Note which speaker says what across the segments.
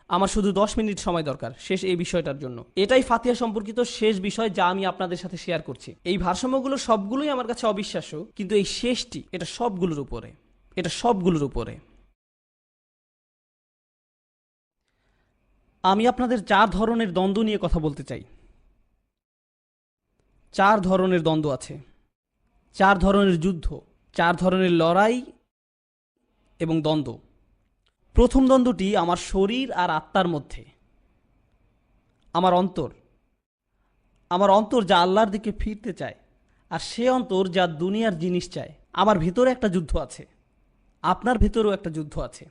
Speaker 1: আমার শুধু 10 মিনিট সময় দরকার শেষ এই বিষয়টার জন্য। এটাই ফাতিহা সম্পর্কিত শেষ বিষয় যা আমি আপনাদের সাথে শেয়ার করছি। এই ভারসাম্যগুলো সবগুলোই আমার কাছে অবিশ্বাস্য, কিন্তু এই শেষটি এটা সবগুলোর উপরে। আমি আপনাদের 4 ধরনের দ্বন্দ্ব নিয়ে কথা বলতে চাই। 4 ধরনের দ্বন্দ্ব আছে, 4 ধরনের যুদ্ধ, 4 ধরনের লড়াই এবং দ্বন্দ্ব। প্রথম দ্বন্দ্বটি আমার শরীর আর আত্মার মধ্যে। আমার অন্তর যা আল্লাহর দিকে ফিরতে চায়, আর সে অন্তর যা দুনিয়ার জিনিস চায়। আমার ভিতরে একটা যুদ্ধ আছে, আপনার ভিতরেও একটা যুদ্ধ আছে।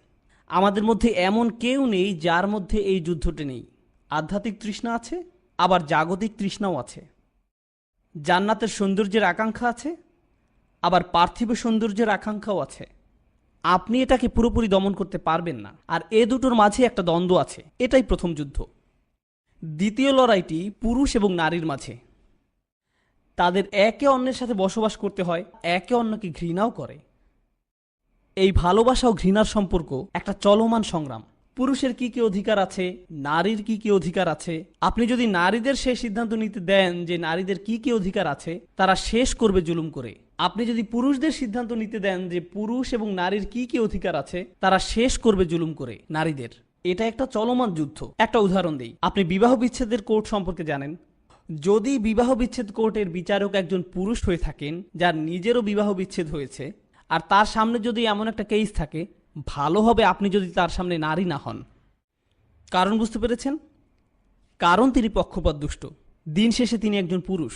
Speaker 1: আমাদের মধ্যে এমন কেউ নেই যার মধ্যে এই যুদ্ধটি নেই। আধ্যাত্মিক তৃষ্ণা আছে, আবার জাগতিক তৃষ্ণাও আছে। জান্নাতের সৌন্দর্যের আকাঙ্ক্ষা আছে, আবার পার্থিব সৌন্দর্যের আকাঙ্ক্ষাও আছে। আপনি এটাকে পুরোপুরি দমন করতে পারবেন না, আর এ দুটোর মাঝে একটা দ্বন্দ্ব আছে। এটাই প্রথম যুদ্ধ। দ্বিতীয় লড়াইটি পুরুষ এবং নারীর মাঝে। তাদের একে অন্যের সাথে বসবাস করতে হয়, একে অন্যকে ঘৃণাও করে। এই ভালোবাসা ও ঘৃণার সম্পর্ক একটা চলমান সংগ্রাম। পুরুষের কি কি অধিকার আছে, নারীর কি কি অধিকার আছে। আপনি যদি নারীদের সেই সিদ্ধান্ত নিতে দেন যে নারীদের কি কি অধিকার আছে, তারা শেষ করবে জুলুম করে। আপনি যদি পুরুষদের সিদ্ধান্ত নিতে দেন যে পুরুষ এবং নারীর কি কি অধিকার আছে, তারা শেষ করবে জুলুম করে নারীদের। এটা একটা চলমান যুদ্ধ। একটা উদাহরণ দিই, আপনি বিবাহ বিচ্ছেদের কোর্ট সম্পর্কে জানেন। যদি বিবাহ বিচ্ছেদ কোর্টের বিচারক একজন পুরুষ হয়ে থাকেন যার নিজেরও বিবাহ বিচ্ছেদ হয়েছে, আর তার সামনে যদি এমন একটা কেস থাকে, ভালো হবে আপনি যদি তার সামনে নারী না হন। কারণ বুঝতে পেরেছেন? কারণ তিনি পক্ষপাত দুষ্ট। দিন শেষে তিনি একজন পুরুষ,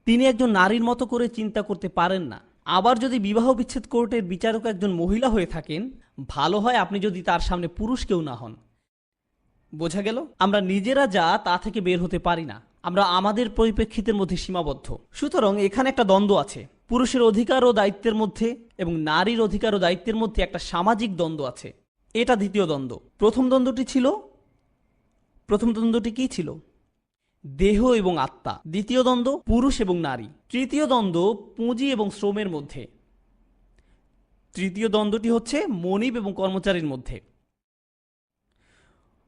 Speaker 1: তিনি একজন নারীর মতো করে চিন্তা করতে পারেন না। আবার যদি বিবাহ বিচ্ছেদ কোর্টের বিচারক একজন মহিলা হয়ে থাকেন, ভালো হয় আপনি যদি তার সামনে পুরুষ কেউ না হন। বোঝা গেল? আমরা নিজেরা যা তা থেকে বের হতে পারি না, আমরা আমাদের পরিপ্রেক্ষিতের মধ্যে সীমাবদ্ধ। সুতরাং এখানে একটা দ্বন্দ্ব আছে, পুরুষের অধিকার ও দায়িত্বের মধ্যে এবং নারীর অধিকার ও দায়িত্বের মধ্যে একটা সামাজিক দ্বন্দ্ব আছে। এটা দ্বিতীয় দ্বন্দ্ব। প্রথম দ্বন্দ্বটি কি ছিল? দেহ এবং আত্মা। দ্বিতীয় দ্বন্দ্ব পুরুষ এবং নারী। তৃতীয় দ্বন্দ্ব পুঁজি এবং শ্রমের মধ্যে। তৃতীয় দ্বন্দ্বটি হচ্ছে মনিব এবং কর্মচারীর মধ্যে।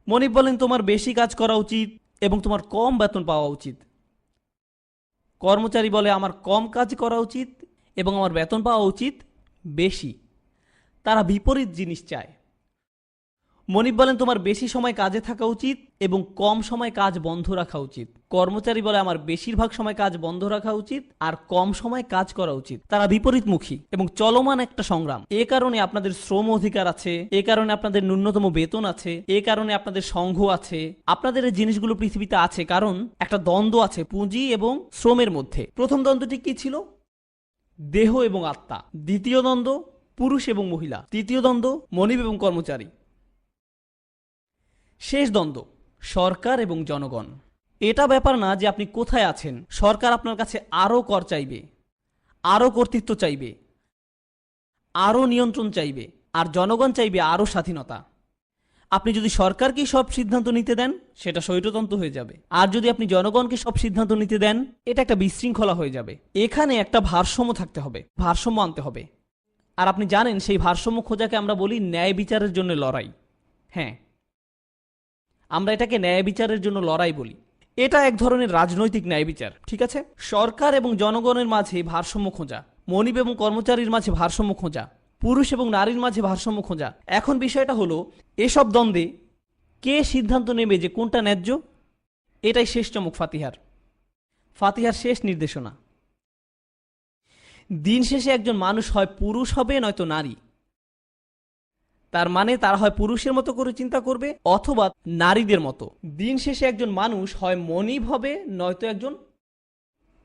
Speaker 1: মনিব বলেন তোমার বেশি কাজ করা উচিত এবং তোমার কম বেতন পাওয়া উচিত। কর্মচারী বলে আমার কম কাজ করা উচিত এবং আমার বেতন পাওয়া উচিত বেশি। তারা বিপরীত জিনিস চায়। মনিব বলেন তোমার বেশি সময় কাজে থাকা উচিত এবং কম সময় কাজ বন্ধ রাখা উচিত। কর্মচারী বলে আমার বেশিরভাগ সময় কাজ বন্ধ রাখা উচিত আর কম সময় কাজ করা উচিত। তারা বিপরীতমুখী এবং চলমান একটা সংগ্রাম। এ কারণে আপনাদের শ্রম অধিকার আছে, এ কারণে আপনাদের ন্যূনতম বেতন আছে, এ কারণে আপনাদের সংঘ আছে। আপনাদের এই জিনিসগুলো পৃথিবীতে আছে কারণ একটা দ্বন্দ্ব আছে পুঁজি এবং শ্রমের মধ্যে। প্রথম দ্বন্দ্বটি কি ছিল? দেহ এবং আত্মা। দ্বিতীয় দ্বন্দ্ব পুরুষ এবং মহিলা। তৃতীয় দ্বন্দ্ব মনিব এবং কর্মচারী। শেষ দ্বন্দ্ব সরকার এবং জনগণ। এটা ব্যাপার না যে আপনি কোথায় আছেন। সরকার আপনার কাছে আরও কর চাইবে, আরও কর্তৃত্ব চাইবে, আরও নিয়ন্ত্রণ চাইবে, আর জনগণ চাইবে আরও স্বাধীনতা। আপনি যদি সরকারকেই সব সিদ্ধান্ত নিতে দেন, সেটা স্বৈরতন্ত্র হয়ে যাবে। আর যদি আপনি জনগণকে সব সিদ্ধান্ত নিতে দেন, এটা একটা বিশৃঙ্খলা হয়ে যাবে। এখানে একটা ভারসাম্য থাকতে হবে, ভারসাম্য আনতে হবে। আর আপনি জানেন সেই ভারসাম্য খোঁজাকে আমরা বলি ন্যায় বিচারের জন্য লড়াই। হ্যাঁ, আমরা এটাকে ন্যায় বিচারের জন্য লড়াই বলি। এটা এক ধরনের রাজনৈতিক ন্যায় বিচার, ঠিক আছে? সরকার এবং জনগণের মাঝে ভারসাম্য খোঁজা, মনিব এবং কর্মচারীর মাঝে ভারসাম্য খোঁজা, পুরুষ এবং নারীর মাঝে ভারসাম্য খোঁজা। এখন বিষয়টা হলো এসব দ্বন্দ্বে কে সিদ্ধান্ত নেবে যে কোনটা ন্যায্য? এটাই শেষ চমক ফাতিহার শেষ নির্দেশনা। দিন শেষে একজন মানুষ হয় পুরুষ হবে নয়তো নারী। তার মানে তারা হয় পুরুষের মতো করে চিন্তা করবে অথবা নারীদের মতো। দিন শেষে একজন মানুষ হয় মনিব হবে নয়তো একজন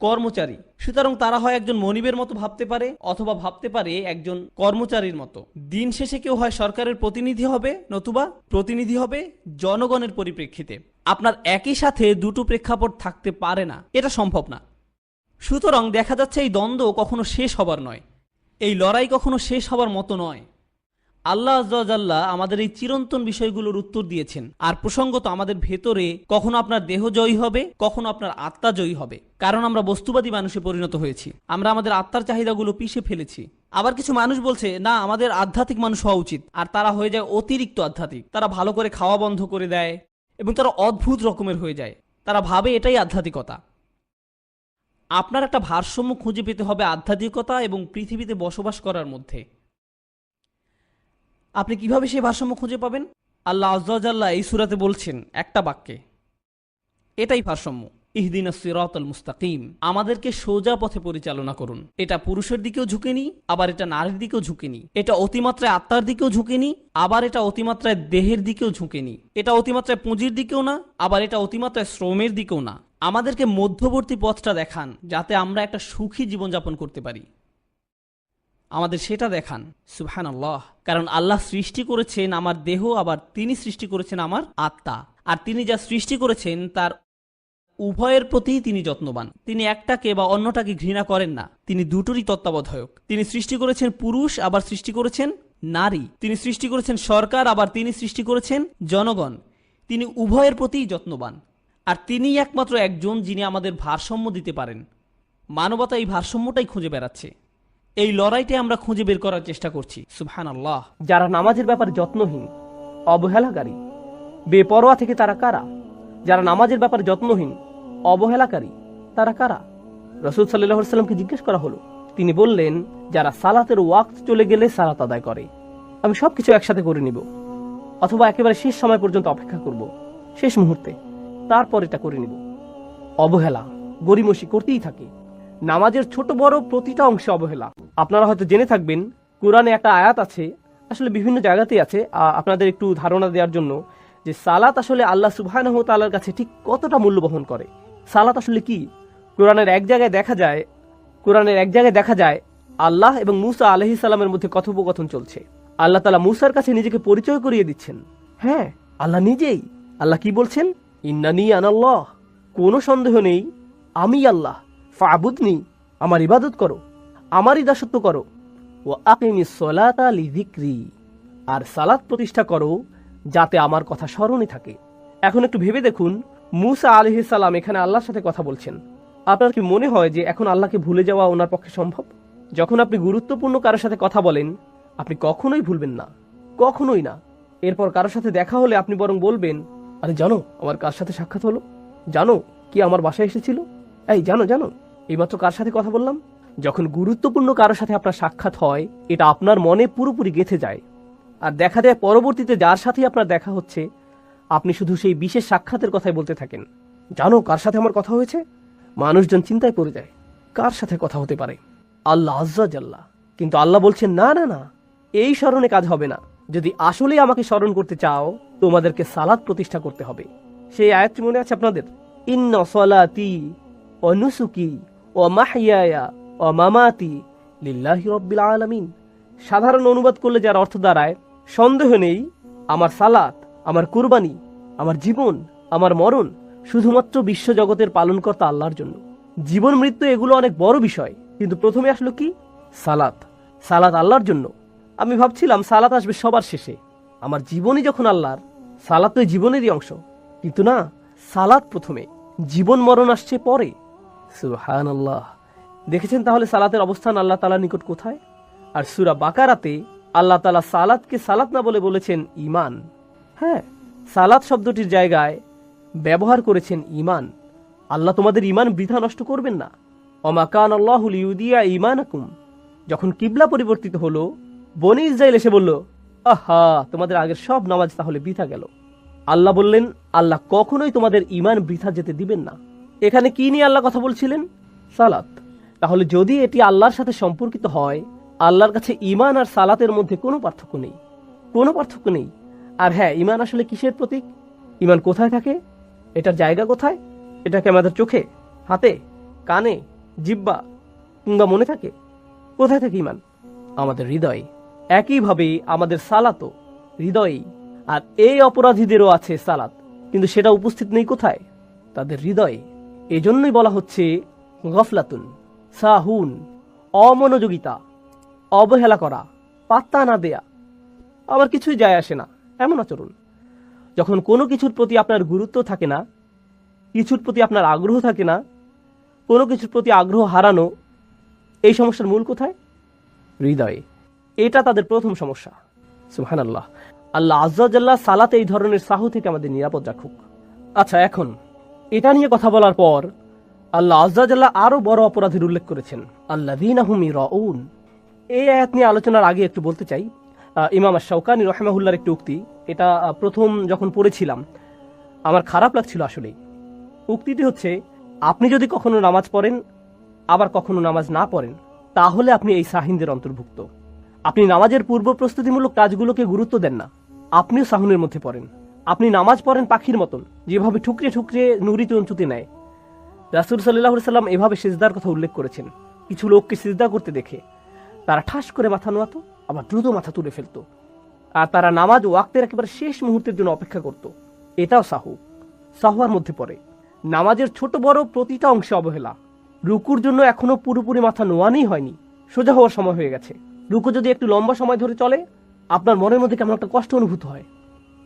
Speaker 1: কর্মচারী। সুতরাং তারা হয় একজন মনিবের মতো ভাবতে পারে অথবা ভাবতে পারে একজন কর্মচারীর মতো। দিন শেষে কেউ হয় সরকারের প্রতিনিধি হবে নতুবা প্রতিনিধি হবে জনগণের পরিপ্রেক্ষিতে। আপনার একই সাথে দুটো প্রেক্ষাপট থাকতে পারে না, এটা সম্ভব না। সুতরাং দেখা যাচ্ছে এই দ্বন্দ্ব কখনো শেষ হবার নয়, এই লড়াই কখনো শেষ হবার মতো নয়। আল্লাহ আযজা ওয়া জাল্লা আমাদের এই চিরন্তন বিষয়গুলোর উত্তর দিয়েছেন। আর প্রসঙ্গত আমাদের ভেতরে কখনো আপনার দেহ জয়ী হবে, কখনো আপনার আত্মা জয়ী হবে। কারণ আমরা বস্তুবাদী মানুষে পরিণত হয়েছি, আমরা আমাদের আত্মার চাহিদাগুলো পিষে ফেলেছি। আবার কিছু মানুষ বলছে না আমাদের আধ্যাত্মিক মানুষ হওয়া উচিত, আর তারা হয়ে যায় অতিরিক্ত আধ্যাত্মিক। তারা ভালো করে খাওয়া বন্ধ করে দেয় এবং তারা অদ্ভুত রকমের হয়ে যায়। তারা ভাবে এটাই আধ্যাত্মিকতা। আপনার একটা ভারসাম্য খুঁজে পেতে হবে আধ্যাত্মিকতা এবং পৃথিবীতে বসবাস করার মধ্যে। আপনি কিভাবে সেই ভারসাম্য খুঁজে পাবেন? আল্লাহ আজ্জা ওয়া জাল্লা এই সূরাতে বলছেন একটা বাক্যে, এটাই ভারসাম্য, ইহদিনাস সিরাতাল মুস্তাকিম, আমাদেরকে সোজা পথে পরিচালনা করুন। এটা পুরুষের দিকেও ঝুঁকেনি, আবার এটা নারীর দিকেও ঝুঁকেনি। এটা অতিমাত্রায় আত্মার দিকেও ঝুঁকেনি, আবার এটা অতিমাত্রায় দেহের দিকেও ঝুঁকেনি। এটা অতিমাত্রায় পুঁজির দিকেও না, আবার এটা অতিমাত্রায় শ্রমের দিকেও না। আমাদেরকে মধ্যবর্তী পথটা দেখান, যাতে আমরা একটা সুখী জীবনযাপন করতে পারি। আমাদের সেটা দেখান। সুবহানাল্লাহ। কারণ আল্লাহ সৃষ্টি করেছেন আমার দেহ, আবার তিনি সৃষ্টি করেছেন আমার আত্মা। আর তিনি যা সৃষ্টি করেছেন তার উভয়ের প্রতিই তিনি যত্নবান। তিনি একটাকে বা অন্যটাকে ঘৃণা করেন না, তিনি দুটোরই তত্ত্বাবধায়ক। তিনি সৃষ্টি করেছেন পুরুষ, আবার সৃষ্টি করেছেন নারী। তিনি সৃষ্টি করেছেন সরকার, আবার তিনি সৃষ্টি করেছেন জনগণ। তিনি উভয়ের প্রতিই যত্নবান। আর তিনিই একমাত্র একজন যিনি আমাদের ভারসাম্য দিতে পারেন। মানবতা এই ভারসাম্যটাই খুঁজে বেড়াচ্ছে। এই লড়াইটাই আমরা খুঁজে বের করার চেষ্টা করছি। সুবহানাল্লাহ।
Speaker 2: যারা নামাজের ব্যাপারে যত্নহীন, অবহেলাকারী, বেপরোয়া থেকে তারা কারা? যারা নামাজের ব্যাপারে যত্নহীন, অবহেলাকারী, তারা কারা? রাসূল সাল্লাল্লাহু আলাইহি ওয়াসাল্লামকে জিজ্ঞেস করা হলো। তিনি বললেন, যারা সালাতের ওয়াক্ত চলে গেলে সালাত আদায় করে। আমি সবকিছু একসাথে করে নিব, অথবা একেবারে শেষ সময় পর্যন্ত অপেক্ষা করব, শেষ মুহূর্তে, তারপর এটা করে নিব। অবহেলা, গরিমসি করতেই থাকে। নামাজের ছোট বড় প্রতিটা অংশে অবহেলা। আপনারা হয়তো জেনে থাকবেন, কোরআনে একটা আয়াত আছে, আসলে বিভিন্ন জায়গাতেই আছে, আপনাদের একটু ধারণা দেওয়ার জন্য, যে সালাত আসলে আল্লাহ সুবহানাহু ওয়া তাআলার কাছে ঠিক কতটা মূল্য বহন করে। সালাত আসলে কি? কোরআনের এক জায়গায় দেখা যায় আল্লাহ এবং মূসা আলাইহিস সালামের মধ্যে কথোপকথন চলছে। আল্লাহ তাআলা মূসার কাছে নিজেকে পরিচয় করিয়ে দিচ্ছেন। হ্যাঁ, আল্লাহ নিজেই। আল্লাহ কি বলছেন? ইন্নানি আনাল্লাহ, কোনো সন্দেহ নেই আমি আল্লাহ, ফাবুদনি, আমার ইবাদত করো, আমারই দাসত্ব করো, ওয়া আকিমিস সালাতা লিযিকরি, আর সালাত প্রতিষ্ঠা করো যাতে আমার কথা স্মরণে থাকে। এখন একটু ভেবে দেখুন, মূসা আলাইহিস সালাম এখানে আল্লাহর সাথে কথা বলছেন। আপনার কি মনে হয় যে এখন আল্লাহকে ভুলে যাওয়া ওনার পক্ষে সম্ভব? যখন আপনি গুরুত্বপূর্ণ কারোর সাথে কথা বলেন, আপনি কখনোই ভুলবেন না, কখনোই না। এরপর কারোর সাথে দেখা হলে আপনি বরং বলবেন, আরে জানো আমার কার সাথে সাক্ষাৎ হলো, জানো কি আমার বাসায় এসেছিল, এই জানো এইমাত্র কার সাথে কথা বললাম। যখন গুরুত্বপূর্ণ কারোর সাথে আপনার সাক্ষাৎ হয়, এটা আপনার মনে পুরোপুরি গেঁথে যায়। আর দেখা যায় পরবর্তীতে যার সাথে আপনার দেখা হচ্ছে, আপনি শুধু সেই বিশেষ সাক্ষাতের কথাই বলতে থাকেন। জানো কার সাথে আমার কথা হয়েছে? মানুষজন চিন্তায় পড়ে যায়, কার সাথে কথা হতে পারে? আল্লাহ আজ্জা জাল্লা। কিন্তু আল্লাহ বলছেন, না না না, এই স্মরণে কাজ হবে না। যদি আসলেই আমাকে স্মরণ করতে চাও, তোমাদেরকে সালাত প্রতিষ্ঠা করতে হবে। সেই আয়াতটি মনে আছে আপনাদের? ইন্না সালাতি ওয়া নুসুকি ওয়া মাহইয়ায়া ওয়া মামাতি লিল্লাহি রাব্বিল আলামিন। সাধারণ অনুবাদ করলে যার অর্থ দাঁড়ায়, সন্দেহ নেই আমার সালাত, আমার কুরবানি, আমার জীবন, আমার মরণ শুধুমাত্র বিশ্বজগতের পালনকর্তা আল্লাহর জন্য। জীবন মৃত্যু এগুলো অনেক বড় বিষয়, কিন্তু প্রথমে আসলো কি? সালাত। সালাত আল্লাহর জন্য। আমি ভাবছিলাম সালাত আসবে সবার শেষে। আমার জীবনই যখন আল্লাহর, সালাত তো জীবনেরই অংশ। কিন্তু না, সালাত প্রথমে, জীবন মরণ আসছে পরে। সুবহানাল্লাহ। দেখেছেন তাহলে সালাতের অবস্থান আল্লাহ তাআলার নিকট কোথায়? আর সূরা বাকারাতে আল্লাহ তাআলা সালাতকে সালাত না বলে বলেছেন ঈমান। হ্যাঁ, সালাত শব্দটির জায়গায় ব্যবহার করেছেন ঈমান। আল্লাহ তোমাদের ঈমান বৃথা নষ্ট করবেন না। ওমা কানা আল্লাহু লিইউদিয়া ঈমানাকুম। যখন কিবলা পরিবর্তিত হলো, বনী ইসরাইল এসে বলল, আহা, তোমাদের আগের সব নামাজ তাহলে বৃথা গেল। আল্লাহ বললেন, আল্লাহ কখনোই তোমাদের ঈমান বৃথা যেতে দিবেন না। এখানে কি নিয়ে আল্লাহ কথা বলছিলেন? সালাত। তাহলে যদি এটি আল্লাহর সাথে সম্পর্কিত হয়, আল্লাহর কাছে ঈমান আর সালাতের মধ্যে কোনো পার্থক্য নেই, কোনো পার্থক্য নেই। আর হ্যাঁ, ঈমান আসলে কিসের প্রতীক? ঈমান কোথায় থাকে? এটার জায়গা কোথায়? এটাকে আমাদের চোখে, হাতে, কানে, জিহ্বা কিংবা মনে থাকে? কোথায় থাকে ঈমান? আমাদের হৃদয়ে। একইভাবে আমাদের সালাতও হৃদয়েই। আর এই অপরাধীদেরও আছে সালাত, কিন্তু সেটা উপস্থিত নেই কোথায়? তাদের হৃদয়ে। এজন্যই বলা হচ্ছে গফলাতুন, সাহুন, অমনোযোগিতা, অবহেলা করা, পাত্তা না দেয়া, আবার কিছুই যায় আসে না এমন আচরণ। যখন কোনো কিছুর প্রতি আপনার গুরুত্ব থাকে না, কিছুর প্রতি আপনার আগ্রহ থাকে না, কোনো কিছুর প্রতি আগ্রহ হারানো, এই সমস্যার মূল কোথায়? হৃদয়ে। এটা তাদের প্রথম সমস্যা। সুবহানাল্লাহ। আল্লাহ আজ্জা জাল্লাহ সালাতে এই ধরনের সাহু থেকে আমাদের নিরাপদ রাখুক। আচ্ছা, এখন এটা নিয়ে কথা বলার পর আল্লাহ আজ্জা জাল্লাহ আরো বড় অপরাধের উল্লেখ করেছেন, আল্লাযীনা হুম ইরাউন। এই আয়াত নিয়ে আলোচনার আগে একটু বলতে চাই, ইমাম আশ-শাওকানী রাহিমাহুল্লাহর একটি উক্তি, এটা প্রথম যখন পড়েছিলাম আমার খারাপ লাগছিল আসলে। উক্তিটি হচ্ছে, আপনি যদি কখনো নামাজ পড়েন আবার কখনো নামাজ না পড়েন, তাহলে আপনি এই সাহিনদের অন্তর্ভুক্ত। আপনি নামাজের পূর্ব প্রস্তুতিমূলক কাজগুলোকে গুরুত্ব দেন না, আপনিও সাহুনের মধ্যে পড়েন। আপনি নামাজ পড়েন পাখির মতন, যেভাবে ঠুকরে ঠুকরে নুড়িতে উঁচুতে নেয়। রাসূল সাল্লাল্লাহু আলাইহি সাল্লাম এভাবে সিজদার কথা উল্লেখ করেছেন। কিছু লোককে সিজদা করতে দেখে তারা ঠাস করে মাথা নোয়াতো, আবার দ্রুত মাথা তুলে ফেলতো, আর তারা নামাজ ওয়াক্তের একেবারে শেষ মুহূর্তের জন্য অপেক্ষা করত। এটাও সাহুয়ার মধ্যে পড়ে। নামাজের ছোট বড় প্রতিটা অংশে অবহেলা। রুকুর জন্য এখনো পুরোপুরি মাথা নোয়ানোই হয়নি, সোজা হওয়ার সময় হয়ে গেছে। রুকু যদি একটু লম্বা সময় ধরে চলে, আপনার মনের মধ্যে কেমন একটা কষ্ট অনুভূত হয়,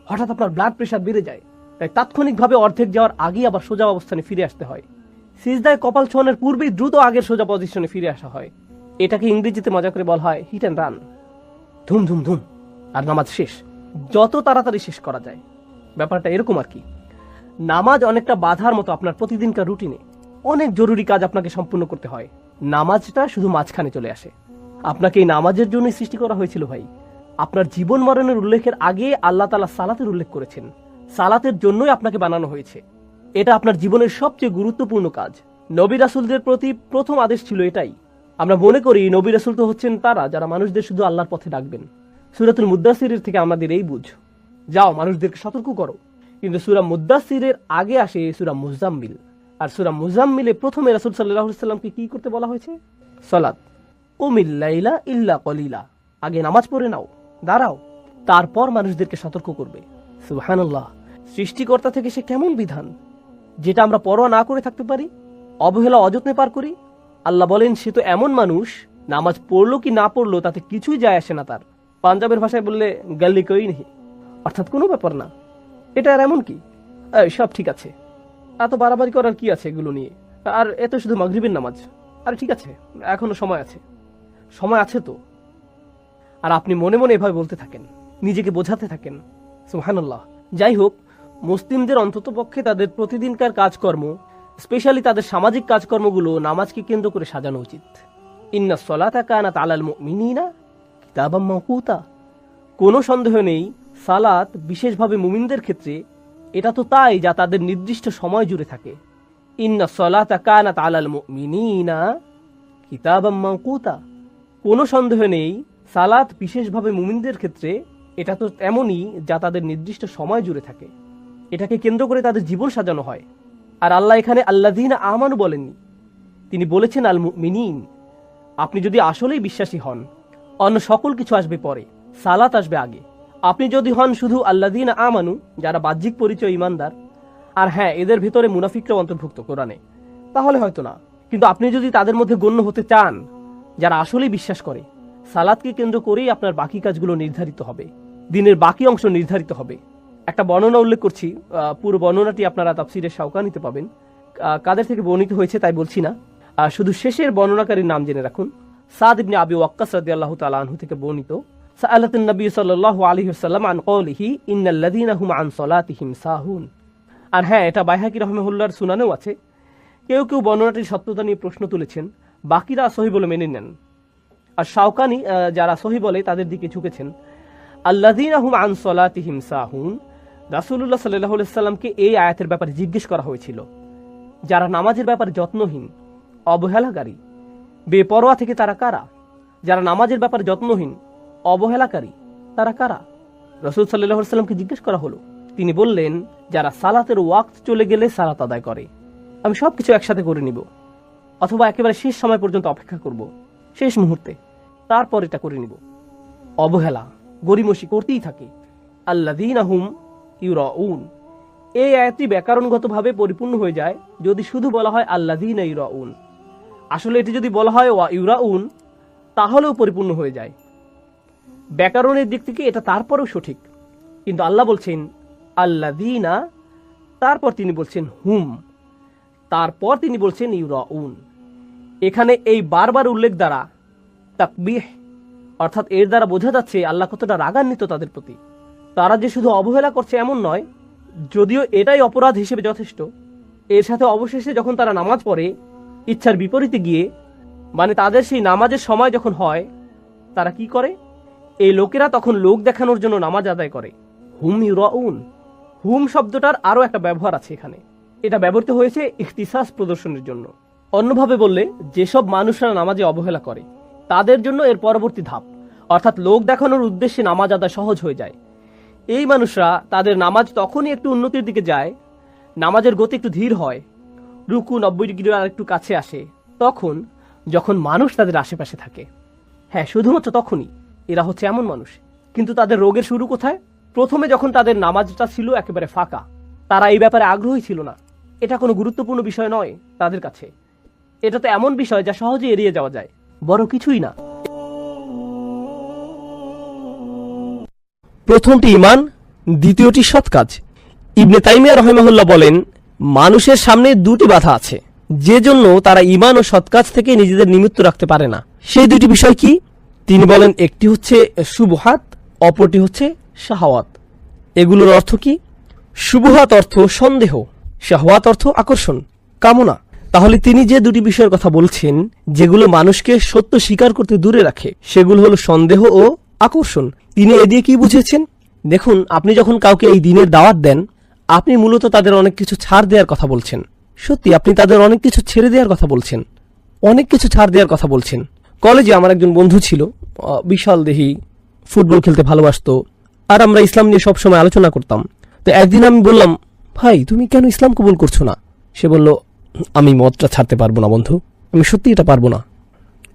Speaker 2: হঠাৎ আপনার ব্লাড প্রেশার বেড়ে যায়। তাই তাৎক্ষণিকভাবে অর্ধেক যাওয়ার আগেই আবার সোজা অবস্থানে ফিরে আসতে হয়। সিজদায় কপাল ছোঁয়ানোর পূর্বেই দ্রুত আগের সোজা পজিশনে ফিরে আসা হয়। এটাকে ইংরেজিতে মজা করে বলা হয় হিট অ্যান্ড রান, ধুম ধুম ধুম, আর নামাজ শেষ যত তাড়াতাড়ি শেষ করা যায়। ব্যাপারটা এরকম আর কি। নামাজ অনেকটা বাধার মতো আপনার প্রতিদিনকার রুটিনে। অনেক জরুরি কাজ আপনাকে সম্পূর্ণ করতে হয়, নামাজটা শুধু মাঝখানে চলে আসে। আপনাকে এই নামাজের জন্যই সৃষ্টি করা হয়েছিল ভাই। আপনার জীবন মরণের উল্লেখের আগে আল্লাহ তাআলা সালাতের উল্লেখ করেছেন। সালাতের জন্যই আপনাকে বানানো হয়েছে। এটা আপনার জীবনের সবচেয়ে গুরুত্বপূর্ণ কাজ। নবী রাসূলদের প্রতি প্রথম আদেশ ছিল এটাই। আমরা মনে করি নবী রাসূল তো হচ্ছেন তারা যারা মানুষদের শুধু আল্লাহর পথে ডাকবেন। সূরাতুল মুদ্দাসসিরের থেকে আমাদের এই বুঝ, যাও মানুষদেরকে সতর্ক করো। কিন্তু সূরা মুদ্দাসসিরের আগে আসে সূরা মুজাম্মিল, আর সূরা মুজাম্মিলে প্রথমে রাসূল সাল্লাল্লাহু আলাইহি সাল্লামকে কি করতে বলা হয়েছে? সালাত। কুমিল লাইলা ইল্লা কলিলা, আগে নামাজ পড়ে নাও, দাঁড়াও, তারপর মানুষদেরকে সতর্ক করবে। সুবহানাল্লাহ। সৃষ্টিকর্তা থেকে সে কেমন বিধান, যেটা আমরা পরোয়া না করে থাকতে পারি, অবহেলা অযত্নে পার করি। আল্লাহ বলেন সে তো এমন মানুষ, নামাজ পড়লো কি না পড়লো তাতে কিছুই যায় আসে না তার। পাঞ্জাবের ভাষায় বললে গাল্লি কই নেই, অর্থাৎ কোনো ব্যাপার না, এটা আর এমন কি, সব ঠিক আছে, এত বাড়াবাড়ি করার কি আছে এগুলো নিয়ে, আর এত শুধু মাগরিবের নামাজ, আর ঠিক আছে এখনো সময় আছে, সময় আছে তো। আর আপনি মনে মনে এভাবে বলতে থাকেন, নিজেকে বোঝাতে থাকেন। সুবহানাল্লাহ। যাই হোক, মুসলিমদের অন্ততপক্ষে তাদের প্রতিদিনকার কাজকর্ম, স্পেশালি তাদের সামাজিক কাজকর্মগুলো নামাজকে কেন্দ্র করে সাজানো উচিত। ইন্নাস সালাতা কানাত আলাল মুমিনিনা কিতাবাম মাওকুতা। কোনো সন্দেহ নেই সালাত বিশেষভাবে মুমিনদের ক্ষেত্রে এটা তো তাই যা তাদের নির্দিষ্ট সময় জুড়ে থাকে। ইন্নাস সালাতা কানাত আলাল মুমিনিনা কিতাবাম মাওকুতা। কোনো সন্দেহ নেই সালাত বিশেষভাবে মুমিনদের ক্ষেত্রে এটা তো এমনই যা তাদের নির্দিষ্ট সময় জুড়ে থাকে। এটাকে কেন্দ্র করে তাদের জীবন সাজানো হয়। আর আল্লাহ এখানে আল্লাযীনা আমানু বলেননি, তিনি বলেছেন আল মুমিনিন। আপনি যদি আসলেই বিশ্বাসী হন, অন্য সকল কিছু আসবে পরে, সালাত আসবে আগে। আপনি যদি হন শুধু আল্লাযীনা আমানু, যারা বাহ্যিক পরিচয় ইমানদার, আর হ্যাঁ এদের ভিতরে মুনাফিকরাও অন্তর্ভুক্ত কোরআনে, তাহলে হয়তো না। কিন্তু আপনি যদি তাদের মধ্যে গণ্য হতে চান যারা আসলেই বিশ্বাস করে, সালাতকে কেন্দ্র করেই আপনার বাকি কাজগুলো নির্ধারিত হবে, দিনের বাকি অংশ নির্ধারিত হবে। একটা বর্ণনা উল্লেখ করছি, পুরো বর্ণনাটি আপনারা তাফসীরে শাওকানিতে পাবেন। কাদের থেকে বর্ণিত হয়েছে তাই বলছি না, শুধু শেষের বর্ণনাকারীর নাম জেনে রাখুন। সাদ ইবনে আবি ওয়াক্কাস রাদিয়াল্লাহু তাআলা আনহু থেকে বর্ণিত, সাআলাতুন নবী সাল্লাল্লাহু আলাইহি ওয়াসাল্লাম আন কওলিহি ইন্নাল্লাযীনা হুম আন সালাতিহিম সাহুন। আর হ্যাঁ, এটা বাইহাকী রাহিমাহুল্লাহর সুনানেও আছে। কেউ কেউ বর্ণনাটির সত্যতা নিয়ে প্রশ্ন তুলেছেন, বাকিরা সহিহ বলে মেনে নেন। আর শাওকানি যারা সহিহ বলে তাদের দিকে ঝুঁকেছেন। আল্লাযীনা হুম আন সালাতিহিম সাহুন, রাসূলুল্লাহ সাল্লাল্লাহু আলাইহি ওয়াসাল্লামকে এই আয়াতের ব্যাপারে জিজ্ঞেস করা হয়েছিল, যারা নামাজের ব্যাপারে যত্নহীন, অবহেলাকারী, বেপরোয়া থেকে তারা কারা? যারা নামাজের ব্যাপারে যত্নহীন, অবহেলাকারী, তারা কারা? রাসূল সাল্লাল্লাহু আলাইহি ওয়াসাল্লামকে জিজ্ঞেস করা হলো। তিনি বললেন, যারা সালাতের ওয়াক্ত চলে গেলে সালাত আদায় করে। আমি সবকিছু একসাথে করে নিব, অথবা একেবারে শেষ সময় পর্যন্ত অপেক্ষা করব, শেষ মুহূর্তে, তারপর এটা করে নিব। অবহেলা, গরিমসি করতেই থাকে। আল্লাযীনা হুম ইউরাউন, এই আয়াতটি ব্যাকরণগতভাবে পরিপূর্ণ হয়ে যায় যদি শুধু বলা হয় আল্লাযীনা ইউরাউন। আসলে এটি যদি বলা হয় ওয়া ইউরাউন, তাহলেও পরিপূর্ণ হয়ে যায়। ব্যাকরণের দিক থেকে এটা তারপরেও সঠিক। কিন্তু আল্লাহ বলছেন আল্লাযীনা, তারপর তিনি বলছেন হুম, তারপর তিনি বলছেন ইউরাউন। এখানে এই বারবার উল্লেখ দ্বারা তাকবীহ অর্থাৎ এর দ্বারা বোঝা যাচ্ছে আল্লাহ কতটা রাগান্বিত তাদের প্রতি। তারা যে শুধু অবহেলা করছে এমন নয়, যদিও এটাই অপরাধ হিসেবে যথেষ্ট, এর সাথে অবশেষে যখন তারা নামাজ পড়ে ইচ্ছার বিপরীতে গিয়ে, মানে তাদের সেই নামাজের সময় যখন হয়, তারা কি করে? এই লোকেরা তখন লোক দেখানোর জন্য নামাজ আদায় করে। হুম ইউরাউন, হুম শব্দটার আরও একটা ব্যবহার আছে এখানে। এটা ব্যবহৃত হয়েছে ইখতিসাস প্রদর্শনের জন্য। অন্যভাবে বললে, যেসব মানুষরা নামাজে অবহেলা করে তাদের জন্য এর পরবর্তী ধাপ, অর্থাৎ লোক দেখানোর উদ্দেশ্যে নামাজ আদায় সহজ হয়ে যায়। এই মানুষরা তাদের নামাজ তখনই একটু উন্নতির দিকে যায়, নামাজের গতি একটু ধীর হয়, রুকু 90 ডিগ্রির আর একটু কাছে আসে, তখন যখন মানুষ তাদের আশেপাশে থাকে। হ্যাঁ, শুধুমাত্র তখনই। এরা হচ্ছে এমন মানুষ। কিন্তু তাদের রোগের শুরু কোথায়? প্রথমে যখন তাদের নামাজটা ছিল একেবারে ফাঁকা, তারা এই ব্যাপারে আগ্রহী ছিল না। এটা কোনো গুরুত্বপূর্ণ বিষয় নয় তাদের কাছে। এটা তো এমন বিষয় যা সহজে এড়িয়ে যাওয়া যায়, বড় কিছুই না। প্রথমটি ঈমান, দ্বিতীয়টি সৎ কাজ। ইবনে তাইমিয়া রাহিমাহুল্লাহ বলেন, মানুষের সামনে দুটি বাধা আছে, যে জন্য তারা ঈমান ও সৎ কাজ থেকে নিজেদের নিমিত্ত রাখতে পারে না। সেই দুটি বিষয় কি? তিনি বলেন, একটি হচ্ছে শুবহাত, অপরটি হচ্ছে শাহওয়াত। এগুলোর অর্থ কি? শুবহাত অর্থ সন্দেহ, শাহওয়াত অর্থ আকর্ষণ, কামনা। তাহলে তিনি যে দুটি বিষয়ের কথা বলছেন, যেগুলো মানুষকে সত্য স্বীকার করতে দূরে রাখে, সেগুলো হলো সন্দেহ ও আকর্ষণ। তিনি এ দিয়ে কি বুঝেছেন? দেখুন, আপনি যখন কাউকে এই দিনের দাওয়াত দেন, আপনি মূলত তাদের অনেক কিছু ছাড় দেওয়ার কথা বলছেন। সত্যি, আপনি তাদের অনেক কিছু ছেড়ে দেওয়ার কথা বলছেন, অনেক কিছু ছাড় দেওয়ার কথা বলছেন। কলেজে আমার একজন বন্ধু ছিল, বিশাল দেহি, ফুটবল খেলতে ভালোবাসতো, আর আমরা ইসলাম নিয়ে সবসময় আলোচনা করতাম। তো একদিন আমি বললাম, ভাই তুমি কেন ইসলাম কবুল করছো না? সে বলল, আমি মদটা ছাড়তে পারবো না বন্ধু, আমি সত্যি এটা পারবো না।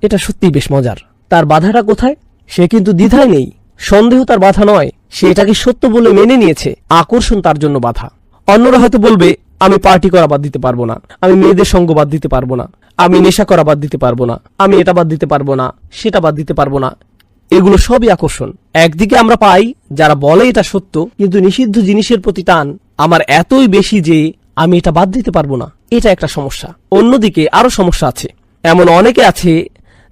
Speaker 2: এটা সত্যিই বেশ মজার। তার বাধাটা কোথায়? সে কিন্তু দ্বিধায় নেই, সন্দেহ তার বাধা নয়, সে এটাকে সত্য বলে মেনে নিয়েছে, আকর্ষণ তার জন্য বাধা। অন্যরা হয়তো বলবে, আমি পার্টি করা বাদ দিতে পারবো না, আমি মেয়েদের সঙ্গ বাদ দিতে পারবো না, আমি নেশা করা বাদ দিতে পারবো না, আমি এটা বাদ দিতে পারবো না, সেটা বাদ দিতে পারবো না। এগুলো সবই আকর্ষণ। একদিকে আমরা পাই যারা বলে এটা সত্য, কিন্তু নিষিদ্ধ জিনিসের প্রতি টান আমার এতই বেশি যে আমি এটা বাদ দিতে পারবো না। এটা একটা সমস্যা। অন্যদিকে আরো সমস্যা আছে। এমন অনেকে আছে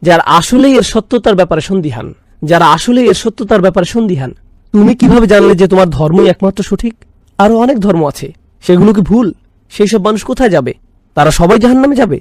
Speaker 2: যারা আসলেই এর সত্যতার ব্যাপারে সন্দিহান, যারা আসলে এর সত্যতার ব্যাপারে সন্দিহান। তুমি কিভাবে জানলে যে তোমার ধর্মই একমাত্র সঠিক? আরো অনেক ধর্ম আছে, সেগুলো কি ভুল? সেই সব মানুষ কোথায় যাবে? তারা সবাই জাহান্নামে যাবে,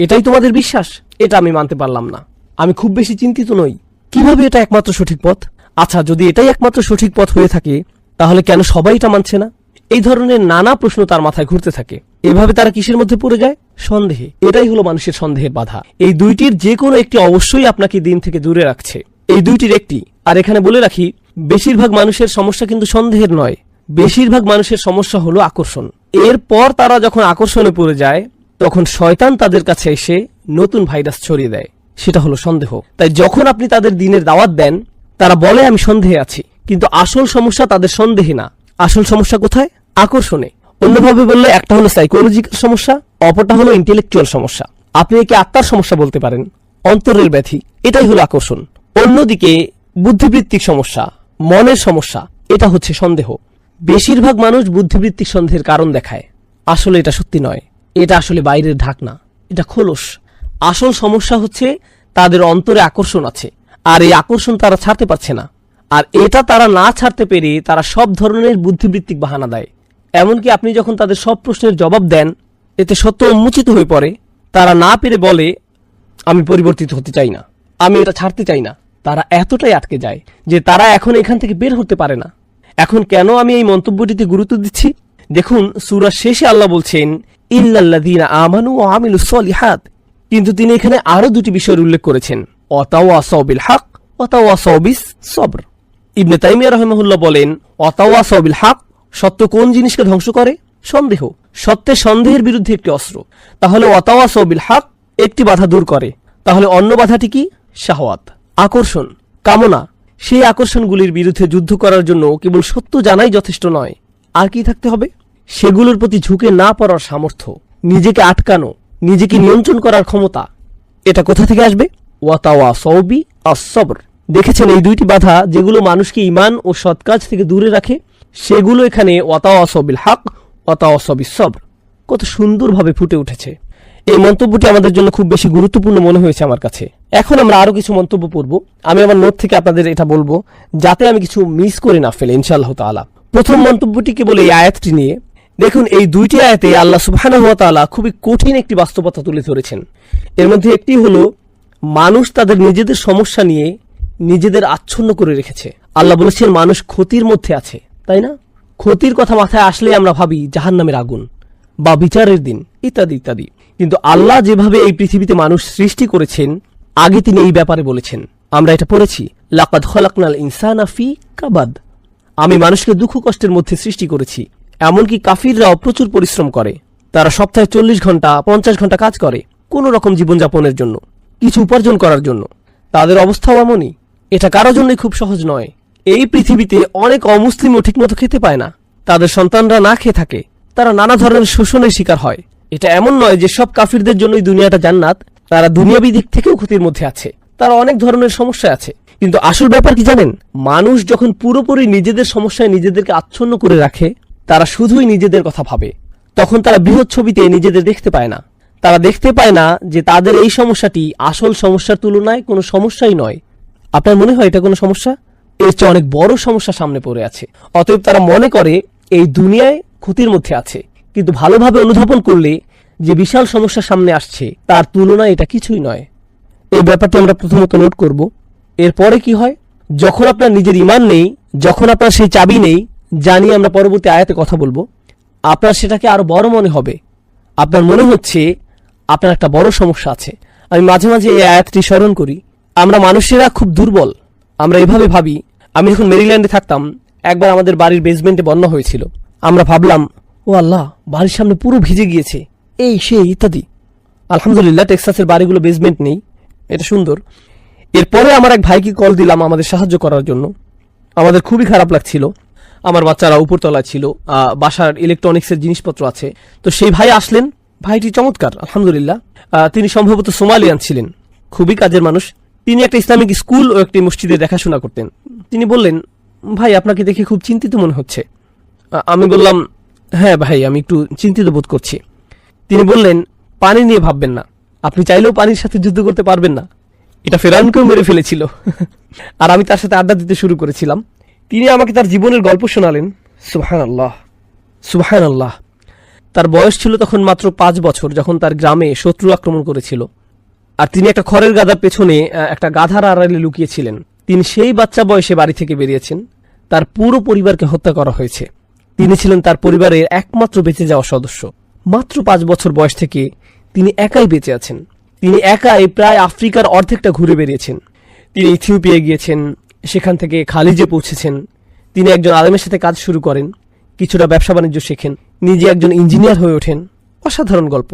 Speaker 2: এটাই তোমাদের বিশ্বাস? এটা আমি মানতে পারলাম না। আমি খুব বেশি চিন্তিত নই, কিভাবে এটা একমাত্র সঠিক পথ? আচ্ছা, যদি এটাই একমাত্র সঠিক পথ হয়ে থাকে, তাহলে কেন সবাই এটা মানছে না? এই ধরনের নানা প্রশ্ন তার মাথায় ঘুরতে থাকে। এভাবে তারা কিসের মধ্যে পড়ে যায়? সন্দেহে। এটাই হলো মানুষের সন্দেহের বাধা। এই দুইটির যে কোনো একটি অবশ্যই আপনাকে দিন থেকে দূরে রাখছে, এই দুইটির একটি। আর এখানে বলে রাখি, বেশিরভাগ মানুষের সমস্যা কিন্তু সন্দেহের নয়, বেশিরভাগ মানুষের সমস্যা হলো আকর্ষণ। এরপর তারা যখন আকর্ষণে পড়ে যায়, তখন শয়তান তাদের কাছে এসে নতুন ভাইরাস ছড়িয়ে দেয়, সেটা হলো সন্দেহ। তাই যখন আপনি তাদের দিনের দাওয়াত দেন, তারা বলে আমি সন্দেহে আছি, কিন্তু আসল সমস্যা তাদের সন্দেহে না। আসল সমস্যা কোথায়? আকর্ষণে। অন্যভাবে বললে, একটা হলো সাইকোলজিক্যাল সমস্যা, অপরটা হলো ইন্টেলেকচুয়াল সমস্যা। আপনি একে আত্মার সমস্যা বলতে পারেন, অন্তরের ব্যাধি। এটাই হলো আকর্ষণ। অন্যদিকে বুদ্ধিবৃত্তিক সমস্যা, মনের সমস্যা, এটা হচ্ছে সন্দেহ। বেশিরভাগ মানুষ বুদ্ধিবৃত্তিক সন্দেহের কারণ দেখায়, আসলে এটা সত্যি নয়, এটা আসলে বাইরের ঢাকনা, এটা খোলস। আসল সমস্যা হচ্ছে তাদের অন্তরে আকর্ষণ আছে, আর এই আকর্ষণ তারা ছাড়তে পারছে না। আর এটা তারা না ছাড়তে পেরে তারা সব ধরনের বুদ্ধিবৃত্তিক বাহানা দেয়। এমনকি আপনি যখন তাদের সব প্রশ্নের জবাব দেন, এতে সত্য উন্মোচিত হয়ে পড়ে, তারা না পেরে বলে আমি পরিবর্তিত হতে চাই না, আমি এটা ছাড়তে চাই না। তারা এতটাই আটকে যায় যে তারা এখন এখান থেকে বের হতে পারে না। এখন কেন আমি এই মন্তব্যটিতে গুরুত্ব দিচ্ছি? দেখুন, সূরা শেষে আল্লাহ বলছেন ইল্লাল্লাযীনা আমানু ওয়া আমিলুস সলিহাত, কিন্তু তিনি এখানে আরো দুটি বিষয়ের উল্লেখ করেছেন, ওয়াতাওয়াসাউ বিল হক ওয়াতাওয়াসাউ বিস সবর। ইবনে তাইমিয়া রাহিমাহুল্লাহ বলেন, ওয়াতাওয়াসাউ বিল হক, সত্য কোন জিনিসকে ধ্বংস করে? সন্দেহ। সত্যের সন্দেহের বিরুদ্ধে একটি অস্ত্র। তাহলে ওয়াতাওয়াসাউ বিল হক একটি বাধা দূর করে। তাহলে অন্য বাধাটি কি? শাহওয়াত, আকর্ষণ, কামনা। সেই আকর্ষণগুলির বিরুদ্ধে যুদ্ধ করার জন্য কেবল সত্য জানাই যথেষ্ট নয়, আর কি থাকতে হবে? সেগুলোর প্রতি ঝুঁকে না পড়ার সামর্থ্য, নিজেকে আটকানো, নিজেকে নিয়ন্ত্রণ করার ক্ষমতা। এটা কোথা থেকে আসবে? ওয়াতাওয়াসাউ বিস-সবর। দেখেছেন, এই দুইটি বাধা যেগুলো মানুষকে ঈমান ও সৎ কাজ থেকে দূরে রাখে, সেগুলো এখানে ওয়াতাওয়াসাউ বিল হক ওয়াতাওয়াসাউ বিস-সবর কত সুন্দরভাবে ফুটে উঠেছে। এই মন্তব্যটি আমাদের জন্য খুব বেশি গুরুত্বপূর্ণ মনে হয়েছে আমার কাছে। এখন আমরা আরো কিছু মন্তব্য পড়ব। আমি আমার নোট থেকে আপনাদের এটা বলবো যাতে আমি কিছু মিস করে না ফেলে ইনশাআল্লাহ তাআলা। প্রথম মন্তব্যটি কেবল এই আয়াতটি নিয়ে। দেখুন, এই দুইটি আয়াতে আল্লাহ সুবহানাহু ওয়া তাআলা খুবই কঠিন একটি বাস্তবতা তুলে ধরেছেন। এর মধ্যে একটি হলো মানুষ তাদের নিজেদের সমস্যা নিয়ে নিজেদের আচ্ছন্ন করে রেখেছে। আল্লাহ বলেছেন মানুষ ক্ষতির মধ্যে আছে, তাই না? ক্ষতির কথা মাথায় আসলে আমরা ভাবি জাহান্নামের আগুন বা বিচারের দিন ইত্যাদি ইত্যাদি। কিন্তু আল্লাহ যেভাবে এই পৃথিবীতে মানুষ সৃষ্টি করেছেন আগে তিনি এই ব্যাপারে বলেছেন। আমরা এটা পড়েছি, লাকাদ খলাকনাল ইনসানা ফি কাবাদ। আমি মানুষকে দুঃখ কষ্টের মধ্যে সৃষ্টি করেছি। এমনকি কাফিররাও প্রচুর পরিশ্রম করে। তারা সপ্তাহে 40 ঘন্টা 50 ঘন্টা কাজ করে কোন রকম জীবনযাপনের জন্য, কিছু উপার্জন করার জন্য। তাদের অবস্থাও এমনই। এটা কারো জন্যই খুব সহজ নয়। এই পৃথিবীতে অনেক অমুসলিমও ঠিকমতো খেতে পায় না, তাদের সন্তানরা না খেয়ে থাকে, তারা নানা ধরনের শোষণের শিকার হয়। এটা এমন নয় যে সব কাফিরদের জন্যই দুনিয়াটা জান্নাত, তারা দুনিয়াবী দিক থেকেও ক্ষতির মধ্যে আছে, তারা অনেক ধরনের সমস্যা আছে। কিন্তু আসল ব্যাপার কি জানেন? মানুষ যখন পুরোপুরি নিজেদের সমস্যায় নিজেদেরকে আচ্ছন্ন করে রাখে, তারা শুধুই নিজেদের কথা ভাবে, তখন তারা বৃহৎ ছবিতে নিজেদের দেখতে পায় না। তারা দেখতে পায় না যে তাদের এই সমস্যাটি আসল সমস্যার তুলনায় কোনো সমস্যাই নয়। আপনার মনে হয় এটা কোনো সমস্যা? এর চেয়ে অনেক বড় সমস্যা সামনে পড়ে আছে। অতএব তারা মনে করে এই দুনিয়ায় ক্ষতির মধ্যে আছে, কিন্তু ভালোভাবে অনুধাবন করলে যে বিশাল সমস্যা সামনে আসছে তার তুলনায় এটা কিছুই নয়। এই ব্যাপারটি আমরা প্রথমত নোট করব। এরপরে কি হয়? যখন আপনার নিজের ঈমান নেই, যখন আপনার সেই চাবি নেই, জানি আমরা পরবর্তী আয়াতে কথা বলবো, আপনার সেটাকে আরো বড় মনে হবে। আপনার মনে হচ্ছে আপনার একটা বড় সমস্যা আছে। আমি মাঝে মাঝে এই আয়াতটি স্মরণ করি। আমরা মানুষেরা খুব দুর্বল। আমরা এভাবে ভাবি। আমি যখন মেরিল্যান্ডে থাকতাম, একবার আমাদের বাড়ির বেসমেন্টে বন্যা হয়েছিল। আমরা ভাবলাম, ও আল্লাহ, বাড়ির সামনে পুরো ভিজে গিয়েছে, এই সেই ইত্যাদি। আলহামদুলিল্লাহ টেক্সাসের বাড়িগুলো বেসমেন্ট নেই, এটা সুন্দর। এরপরে আমার এক ভাইকে কল দিলাম আমাদের সাহায্য করার জন্য। আমাদের খুবই খারাপ লাগছিল। আমার বাচ্চারা উপরতলায় ছিল, বাসার ইলেকট্রনিক্সের জিনিসপত্র আছে। তো সেই ভাই আসলেন। ভাইটি চমৎকার, আলহামদুলিল্লাহ। তিনি সম্ভবত সোমালিয়ান ছিলেন, খুবই কাজের মানুষ। তিনি একটা ইসলামিক স্কুল ও একটি মসজিদে দেখাশোনা করতেন। তিনি বললেন, ভাই আপনাকে দেখে খুব চিন্তিত মনে হচ্ছে। আমি বললাম, হ্যাঁ ভাই, আমি একটু চিন্তিত বোধ করছি। তিনি বললেন, পানি নিয়ে ভাববেন না, আপনি চাইলেও পানির সাথে যুদ্ধ করতে পারবেন না, এটা ফেরাউনকেও মেরে ফেলেছিল। আর আমি তার সাথে আড্ডা দিতে শুরু করেছিলাম। তিনি আমাকে তার জীবনের গল্প শোনালেন। সুবহানাল্লাহ, সুবহানাল্লাহ। তার বয়স ছিল তখন মাত্র 5 বছর, যখন তার গ্রামে শত্রু আক্রমণ করেছিল। আর তিনি একটা খড়ের গাদার পেছনে একটা গাধার আড়ালে লুকিয়েছিলেন। তিনি সেই বাচ্চা বয়সে বাড়ি থেকে বেরিয়েছেন। তার পুরো পরিবারকে হত্যা করা হয়েছে। তিনি ছিলেন তার পরিবারের একমাত্র বেঁচে যাওয়া সদস্য। মাত্র 5 বছর বয়স থেকে তিনি একাই বেঁচে আছেন। তিনি একাই প্রায় আফ্রিকার অর্ধেকটা ঘুরে বেরিয়েছেন। তিনি ইথিওপিয়ায় গিয়েছেন, সেখান থেকে খালিজে পৌঁছেছেন। তিনি একজন আলেমের সাথে কাজ শুরু করেন, কিছুটা ব্যবসা বাণিজ্য শেখেন, নিজে একজন ইঞ্জিনিয়ার হয়ে ওঠেন। অসাধারণ গল্প।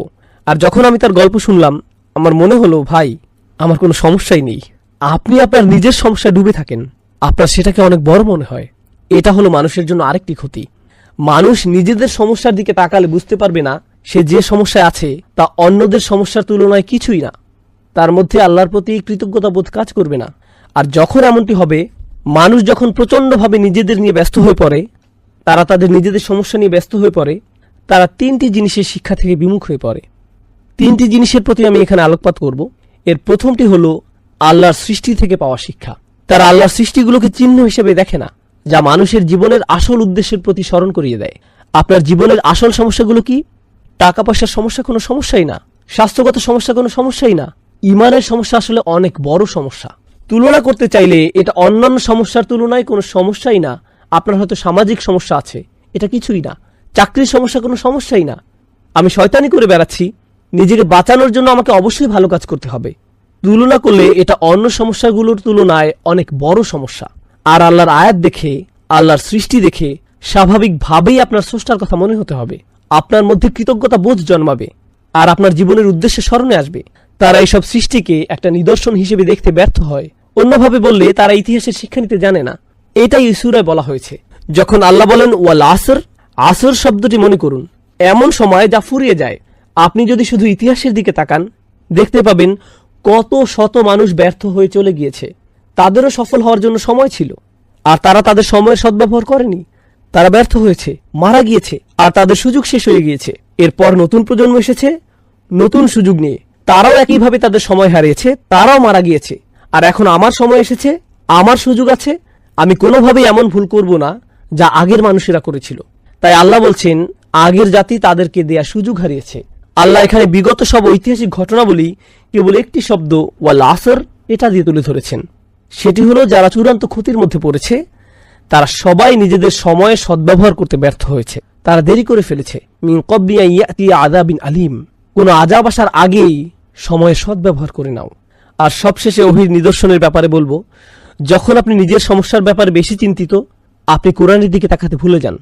Speaker 2: আর যখন আমি তার গল্প শুনলাম, আমার মনে হলো, ভাই, আমার কোনো সমস্যাই নেই। আপনি আপনার নিজের সমস্যায় ডুবে থাকেন, আপনার সেটাকে অনেক বড় মনে হয়। এটা হলো মানুষের জন্য আরেকটি ক্ষতি। মানুষ নিজেদের সমস্যার দিকে তাকালে বুঝতে পারবে না সে যে সমস্যায় আছে তা অন্যদের সমস্যার তুলনায় কিছুই না। তার মধ্যে আল্লাহর প্রতি কৃতজ্ঞতা বোধ কাজ করবে না। আর যখন এমনটি হবে, মানুষ যখন প্রচন্ডভাবে নিজেদের নিয়ে ব্যস্ত হয়ে পড়ে, তারা তাদের নিজেদের সমস্যা নিয়ে ব্যস্ত হয়ে পড়ে, তারা 3টি জিনিসের শিক্ষা থেকে বিমুখ হয়ে পড়ে। 3টি জিনিসের প্রতি আমি এখানে আলোকপাত করব। এর প্রথমটি হলো আল্লাহর সৃষ্টি থেকে পাওয়া শিক্ষা। তারা আল্লাহর সৃষ্টিগুলোকে চিহ্ন হিসেবে দেখে না, যা মানুষের জীবনের আসল উদ্দেশ্যের প্রতি স্মরণ করিয়ে দেয়। আপনার জীবনের আসল সমস্যাগুলো কি? টাকা পয়সার সমস্যা কোনো সমস্যাই না, স্বাস্থ্যগত সমস্যা কোনো সমস্যাই না, ইমানের সমস্যা আসলে অনেক বড় সমস্যা। তুলনা করতে চাইলে এটা অন্যান্য সমস্যার তুলনায় কোনো সমস্যাই না। আপনার হয়তো সামাজিক সমস্যা আছে, এটা কিছুই না। চাকরির সমস্যা কোনো সমস্যাই না। আমি শয়তানি করে বেড়াচ্ছি, নিজেকে বাঁচানোর জন্য আমাকে অবশ্যই ভালো কাজ করতে হবে। তুলনা করলে এটা অন্য সমস্যাগুলোর তুলনায় অনেক বড় সমস্যা। আর আল্লাহর আয়াত দেখে, আল্লাহর সৃষ্টি দেখে স্বাভাবিকভাবেই আপনার স্রষ্টার কথা মনে হতে হবে। আপনার মধ্যে কৃতজ্ঞতা বোধ জন্মাবে, আর আপনার জীবনের উদ্দেশ্যে স্মরণে আসবে। তারা এইসব সৃষ্টিকে একটা নিদর্শন হিসেবে দেখতে ব্যর্থ হয়। অন্যভাবে বললে তারা ইতিহাসের শিক্ষা নিতে জানে না। এটাই এই সূরায় বলা হয়েছে। যখন আল্লাহ বলেন ওয়াল আসর, আসর শব্দটি মনে করুন এমন সময় যা ফুরিয়ে যায়। আপনি যদি শুধু ইতিহাসের দিকে তাকান, দেখতে পাবেন কত শত মানুষ ব্যর্থ হয়ে চলে গিয়েছে। তাদেরও সফল হওয়ার জন্য সময় ছিল, আর তারা তাদের সময়ের সদ্ব্যবহার করেনি। তারা ব্যর্থ হয়েছে, মারা গিয়েছে, আর তাদের সুযোগ শেষ হয়ে গিয়েছে। এরপর নতুন প্রজন্ম এসেছে নতুন সুযোগ নিয়ে, তারাও একইভাবে তাদের সময় হারিয়েছে, তারাও মারা গিয়েছে। আর এখন আমার সময় এসেছে, আমার সুযোগ আছে, আমি কোনোভাবেই এমন ভুল করব না যা আগের মানুষেরা করেছিল। তাই আল্লাহ বলছেন আগের জাতি তাদেরকে দেয়া সুযোগ হারিয়েছে। আল্লাহ এখানে বিগত সব ঐতিহাসিক ঘটনাবলী কেবল একটি শব্দ ওয়াল আসর এটা দিয়ে তুলে ধরেছেন। সেটি হলো যারা চূড়ান্ত ক্ষতির মধ্যে পড়েছে তারা সবাই নিজেদের সময়ে সদ্ব্যবহার করতে ব্যর্থ হয়েছে, তারা দেরি করে ফেলেছে। মিন ক্বাবলি আন ইয়াতিয়া আযাবিন আলিম, কোনো আযাব আসার আগেই সময়ে সদ্ব্যবহার করে নাও। আর সবশেষে ওহীর নিদর্শনের ব্যাপারে বলবো, যখন আপনি নিজের সমস্যার ব্যাপারে বেশি চিন্তিত, আপনি কোরআনের দিকে তাকাতে ভুলে যান,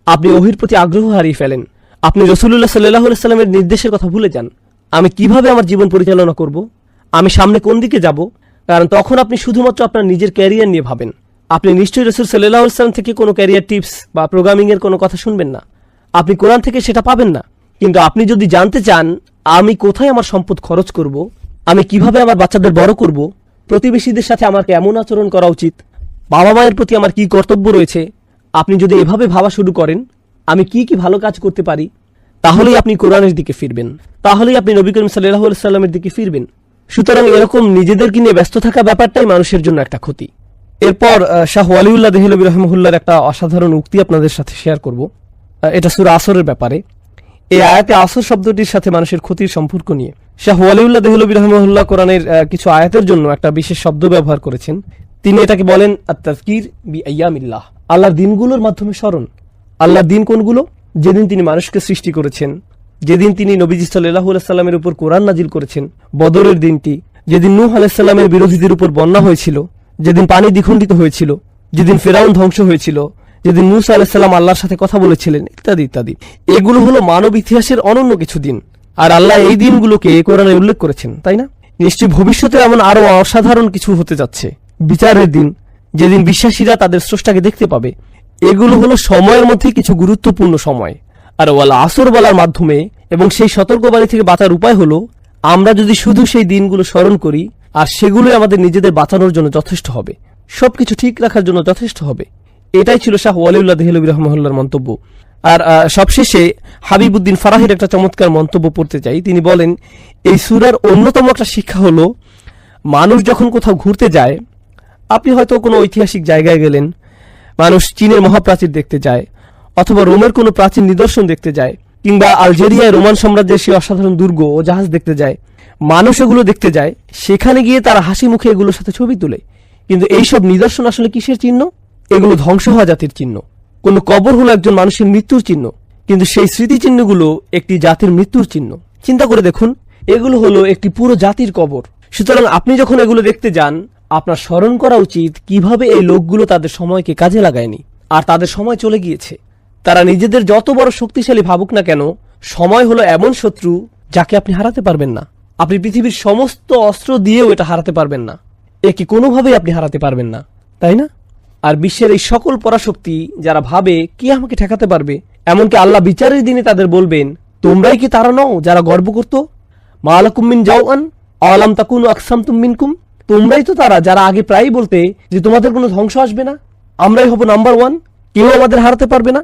Speaker 2: আপনি ওহীর প্রতি আগ্রহ হারিয়ে ফেলেন, আপনি রাসূলুল্লাহ সাল্লাল্লাহু আলাইহি সাল্লামের নির্দেশের কথা ভুলে যান। আমি কিভাবে আমার জীবন পরিচালনা করব, আমি সামনে কোন দিকে যাব, কারণ তখন আপনি শুধুমাত্র আপনার নিজের ক্যারিয়ার নিয়ে ভাবেন। আপনি নিশ্চয়ই রাসূল সাল্লাল্লাহু আলাইহি সাল্লাম থেকে কোনো ক্যারিয়ার টিপস বা প্রোগ্রামিং এর কোনো কথা শুনবেন না, আপনি কোরআন থেকে সেটা পাবেন না। কিন্তু আপনি যদি জানতে চান আমি কোথায় আমার সম্পদ খরচ করব, আমি কিভাবে আমার বাচ্চাদের বড় করব, প্রতিবেশীদের সাথে আমার কেমন আচরণ করা উচিত, বাবা মায়ের প্রতি আমার কি কর্তব্য রয়েছে, আপনি যদি এভাবে ভাবা শুরু করেন আমি কি কি ভালো কাজ করতে পারি, তাহলেই আপনি কোরআনের দিকে ফিরবেন, তাহলেই আপনি নবী করিম সাল্লাল্লাহু আলাইহি সাল্লামের দিকে ফিরবেন। সুতরাং এরকম নিজেদেরকে নিয়ে ব্যস্ত থাকা ব্যাপারটাই মানুষের জন্য একটা ক্ষতি। এরপর শাহ ওয়ালিউল্লাহ দেহলভী রাহিমাহুল্লাহর একটা অসাধারণ উক্তি আপনাদের সাথে শেয়ার করব। এটা সূরা আসরের ব্যাপারে। এই আয়াতে আসর শব্দটির সাথে মানুষের ক্ষতির সম্পর্ক নিয়ে শাহ ওয়ালিউল্লাহ দেহলভী রাহিমাহুল্লাহ কোরআনের কিছু আয়াতের জন্য একটা বিশেষ শব্দ ব্যবহার করেছেন। তিনি এটাকে বলেন আত-তাযকির বিআইয়ামিল্লাহ, আল্লাহর দিনগুলোর মাধ্যমে স্মরণ। আল্লাহর দিন কোনগুলো? যেদিন তিনি মানুষকে সৃষ্টি করেছেন, যেদিন তিনি নবীজি সাল্লাল্লাহু আলাইহি সাল্লামের উপর কোরআন নাজিল করেছেন, বদরের দিনটি, যেদিন নূহ আলাইহিস সালামের বিরোধীদের উপর বন্যা হয়েছিল, যেদিন পানি দ্বিখণ্ডিত হয়েছিল, যেদিন ফেরাউন ধ্বংস হয়েছিল, যেদিন মূসা আলাইহিস সালাম আল্লাহর সাথে কথা বলেছিলেন, ইত্যাদি ইত্যাদি। এগুলো হলো মানব ইতিহাসের অনন্য কিছু দিন, আর আল্লাহ এই দিনগুলোকে কোরআনে উল্লেখ করেছেন, তাই না? নিশ্চয়ই ভবিষ্যতে এমন আরো অসাধারণ কিছু হতে যাচ্ছে, বিচারের দিন, যেদিন বিশ্বাসীরা তাদের স্রষ্টাকে দেখতে পাবে। এগুলো হলো সময়ের মধ্যে কিছু গুরুত্বপূর্ণ সময়। আর ওয়াল আসর বলার মাধ্যমে এবং সেই সতর্কবাণী থেকে বাঁচার উপায় হলো আমরা যদি শুধু সেই দিনগুলো স্মরণ করি আর সেগুলোই আমাদের নিজেদের বাঁচানোর জন্য যথেষ্ট হবে, সবকিছু ঠিক রাখার জন্য যথেষ্ট হবে। এটাই ছিল শাহ ওয়ালিউল্লাহ দেহলভী রাহিমাহুল্লাহর মন্তব্য। আর সবশেষে হাবিবউদ্দিন ফারাহির একটা চমৎকার মন্তব্য পড়তে চাই। তিনি বলেন এই সূরার অন্যতম একটা শিক্ষা হলো মানুষ যখন কোথাও ঘুরতে যায়, আপনি হয়তো কোনো ঐতিহাসিক জায়গায় গেলেন, মানুষ চীনের মহাপ্রাচীর দেখতে যায়, অথবা রোমের কোনো প্রাচীন নিদর্শন দেখতে যায়, কিংবা আলজেরিয়ায় রোমান সাম্রাজ্যের সেই অসাধারণ দুর্গ ও জাহাজ দেখতে যায়। মানুষ এগুলো দেখতে যায়, সেখানে গিয়ে তারা হাসি মুখে এগুলোর সাথে ছবি তোলে। কিন্তু এইসব নিদর্শন আসলে কিসের চিহ্ন? এগুলো ধ্বংস হওয়া জাতির চিহ্ন। কোন কবর হলো একজন মানুষের মৃত্যুর চিহ্ন, কিন্তু সেই স্মৃতিচিহ্নগুলো একটি জাতির মৃত্যুর চিহ্ন। চিন্তা করে দেখুন, এগুলো হলো একটি পুরো জাতির কবর। সুতরাং আপনি যখন এগুলো দেখতে যান, আপনার স্মরণ করা উচিত কিভাবে এই লোকগুলো তাদের সময়কে কাজে লাগায়নি, আর তাদের সময় চলে গিয়েছে। তারা নিজেদের যত বড় শক্তিশালী ভাবুক না কেন, সময় হলো এমন শত্রু যাকে আপনি হারাতে পারবেন না। আপনি পৃথিবীর সমস্ত অস্ত্র দিয়েও এটা হারাতে পারবেন না, একে কোনোভাবেই আপনি হারাতে পারবেন না, তাই না? আর বিশ্বের এই সকল পরাশক্তি যারা ভাবে কি আমাকে ঠেকাতে পারবে, এমনকি আল্লাহ বিচারের দিনে তাদের বলবেন তোমরাই কি তারা নও যারা গর্ব করত? মা লাকুম মিন জাওআন আলাম তাকুনু আকসামতুম মিনকুম, তোমরাই তো তারা যারা আগে প্রায়ই বলতে যে তোমাদের কোনো ধ্বংস আসবে না, আমরাই হব নাম্বার ওয়ান, কেউ আমাদের হারাতে পারবে না।